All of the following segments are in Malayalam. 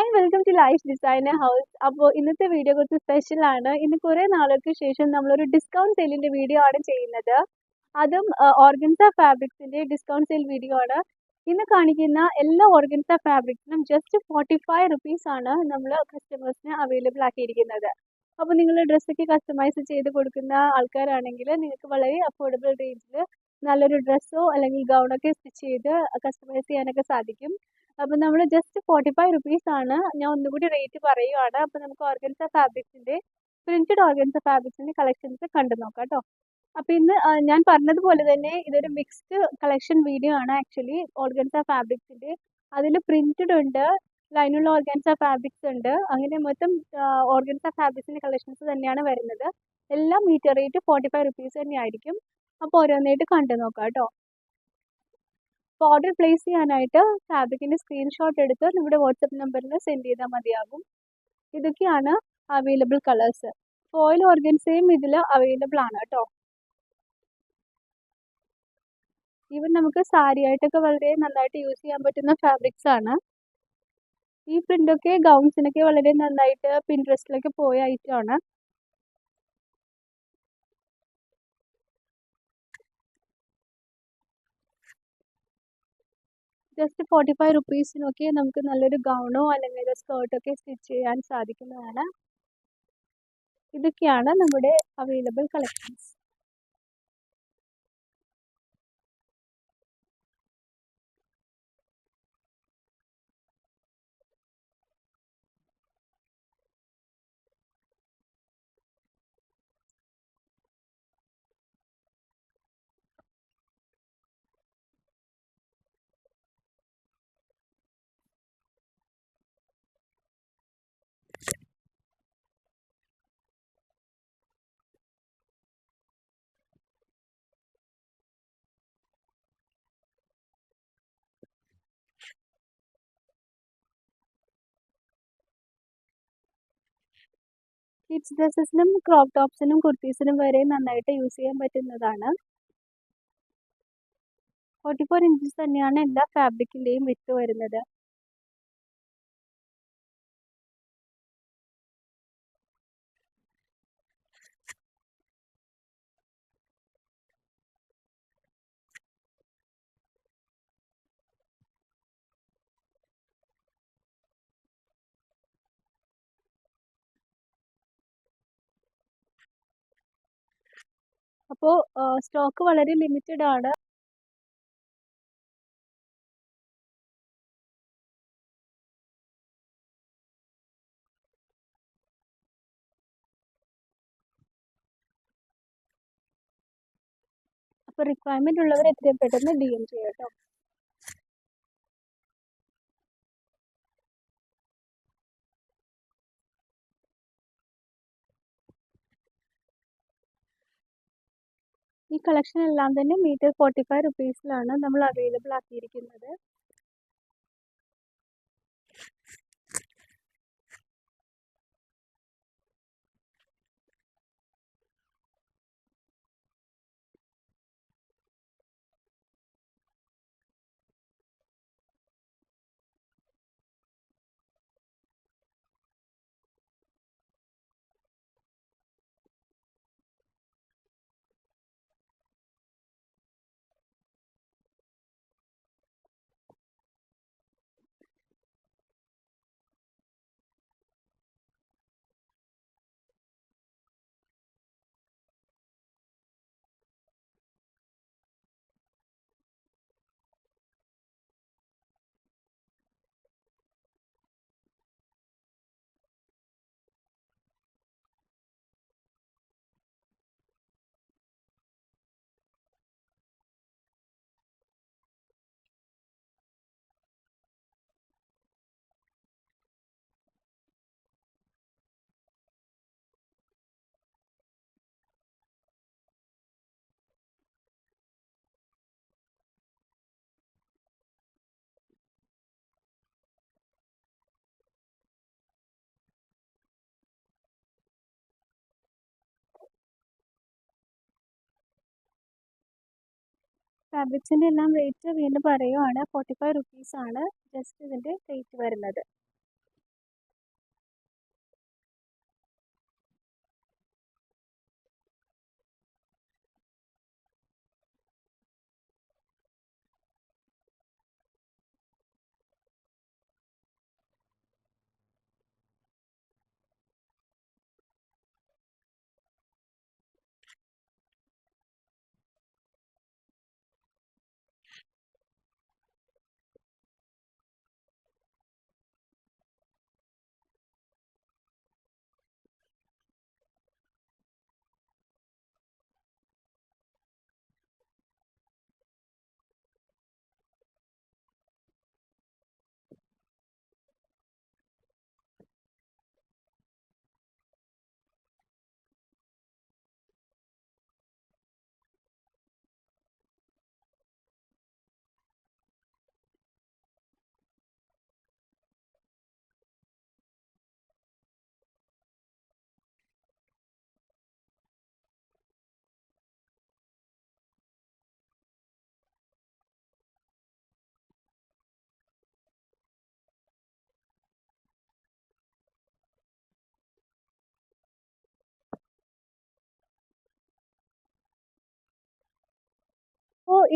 And welcome to life designer house. അപ്പോൾ ഇന്നത്തെ വീഡിയോ കുറച്ച് സ്പെഷ്യൽ ആണ്. ഇന്ന് കുറേ നാളുകൾക്ക് ശേഷം നമ്മളൊരു ഡിസ്കൗണ്ട് സെയിലിന്റെ വീഡിയോ ആണ് ചെയ്യുന്നത്. അതും ഓർഗൻസ ഫാബ്രിക്സിന്റെ ഡിസ്കൗണ്ട് സെയിൽ വീഡിയോ ആണ്. ഇന്ന് കാണിക്കുന്ന എല്ലാ ഓർഗൻസ ഫാബ്രിക്സിനും ജസ്റ്റ് 45 റുപ്പീസ് ആണ് നമ്മൾ കസ്റ്റമേഴ്സിന് അവൈലബിൾ ആക്കിയിരിക്കുന്നത്. അപ്പോൾ നിങ്ങൾ ഡ്രസ്സൊക്കെ കസ്റ്റമൈസ് ചെയ്ത് കൊടുക്കുന്ന ആൾക്കാരാണെങ്കിൽ നിങ്ങൾക്ക് വളരെ അഫോർഡബിൾ റേഞ്ചിൽ നല്ലൊരു ഡ്രസ്സോ അല്ലെങ്കിൽ ഗൗണൊക്കെ സ്റ്റിച്ച് ചെയ്ത് കസ്റ്റമൈസ് ചെയ്യാനൊക്കെ സാധിക്കും. അപ്പോൾ നമ്മൾ ജസ്റ്റ് 45 റുപ്പീസ് ആണ്. ഞാൻ ഒന്നുകൂടി റേറ്റ് പറയുവാണ്. അപ്പോൾ നമുക്ക് ഓർഗൻസ ഫാബ്രിക്സിന്റെ പ്രിന്റഡ് ഓർഗൻസ ഫാബ്രിക്സിന്റെ കളക്ഷൻസ് കണ്ടു നോക്കാം കേട്ടോ. അപ്പോൾ ഇന്ന് ഞാൻ പറഞ്ഞതുപോലെ തന്നെ ഇതൊരു മിക്സ്ഡ് കളക്ഷൻ വീഡിയോ ആണ്. ആക്ച്വലി ഓർഗൻസ ഫാബ്രിക്സിന്റെ അതിൽ പ്രിന്റഡ് ഉണ്ട്, ലൈനുള്ള ഓർഗൻസ ഫാബ്രിക്സ് ഉണ്ട്. അങ്ങനെ മൊത്തം ഓർഗൻസ ഫാബ്രിക്സിന്റെ കളക്ഷൻസ് തന്നെയാണ് വരുന്നത്. എല്ലാം മീറ്റർ റേറ്റ് 45 റുപ്പീസ് തന്നെയായിരിക്കും. അപ്പോൾ ഓരോന്നായിട്ട് കണ്ടു നോക്കാം കേട്ടോ. അപ്പോൾ ഓർഡർ പ്ലേസ് ചെയ്യാനായിട്ട് ഫാബ്രിക്കിൻ്റെ സ്ക്രീൻഷോട്ട് എടുത്ത് നമ്മുടെ വാട്സപ്പ് നമ്പറിൽ സെൻഡ് ചെയ്താൽ മതിയാകും. ഇതൊക്കെയാണ് അവൈലബിൾ കളേഴ്സ്. ഫോയിൽ ഓർഗൻസയും ഇതിൽ അവൈലബിൾ ആണ് കേട്ടോ. ഈവൻ നമുക്ക് സാരി ആയിട്ടൊക്കെ വളരെ നന്നായിട്ട് യൂസ് ചെയ്യാൻ പറ്റുന്ന ഫാബ്രിക്സ് ആണ്. ഈ പ്രിൻ്റൊക്കെ ഗൗൺസിനൊക്കെ വളരെ നന്നായിട്ട് പിൻട്രസ്റ്റിലൊക്കെ പോയ ഐറ്റമാണ്. ജസ്റ്റ് 45 റുപ്പീസിനൊക്കെ നമുക്ക് നല്ലൊരു ഗൗണോ അല്ലെങ്കിൽ സ്കേർട്ടൊക്കെ സ്റ്റിച്ച് ചെയ്യാൻ സാധിക്കുന്നതാണ്. ഇതൊക്കെയാണ് നമ്മുടെ അവൈലബിൾ കളക്ഷൻസ്. കിഡ്സ് ഡ്രസ്സസിനും ക്രോപ്പ് ടോപ്സിനും കുർത്തീസിനും വരെ നന്നായിട്ട് യൂസ് ചെയ്യാൻ പറ്റുന്നതാണ്. 44 ഇഞ്ചസ് തന്നെയാണ് എല്ലാ ഫാബ്രിക്കിൻ്റെയും വിത്ത് വരുന്നത്. അപ്പോൾ സ്റ്റോക്ക് വളരെ ലിമിറ്റഡ് ആണ്. അപ്പോൾ റിക്വയർമെൻ്റ് ഉള്ളവർ എത്രയും പെട്ടെന്ന് DM ചെയ്യാം കേട്ടോ. ഈ കളക്ഷൻ എല്ലാം തന്നെ മീറ്റർ 45 റുപ്പീസിലാണ് നമ്മൾ അവൈലബിൾ ആക്കിയിരിക്കുന്നത്. ഫാബ്രിക്സിൻ്റെ എല്ലാം റേറ്റ് വീണ്ടും പറയുവാണ്. 45 റുപ്പീസ് ആണ് ജസ്റ്റ് ഇതിൻ്റെ റേറ്റ് വരുന്നത്.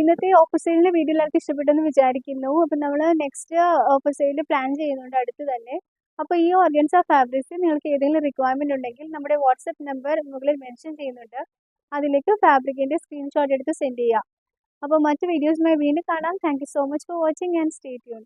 ഇന്നത്തെ ഓഫർ സെയിലിൻ്റെ വീഡിയോ എല്ലാവർക്കും ഇഷ്ടപ്പെട്ടെന്ന് വിചാരിക്കുന്നു. അപ്പോൾ നമ്മൾ നെക്സ്റ്റ് ഓഫർ സെയിൽ പ്ലാൻ ചെയ്യുന്നുണ്ട് അടുത്ത് തന്നെ. അപ്പോൾ ഈ ഓർഗൻസ ഫാബ്രിക്സ് നിങ്ങൾക്ക് ഏതെങ്കിലും റിക്വയർമെൻറ്റ് ഉണ്ടെങ്കിൽ നമ്മുടെ വാട്സപ്പ് നമ്പർ മുകളിൽ മെൻഷൻ ചെയ്യുന്നുണ്ട്. അതിലേക്ക് ഫാബ്രിക്കിൻ്റെ സ്ക്രീൻഷോട്ട് എടുത്ത് സെൻഡ് ചെയ്യുക. അപ്പോൾ മറ്റ് വീഡിയോസുമായി വീണ്ടും കാണാം. Thank you so much for watching and stay tune.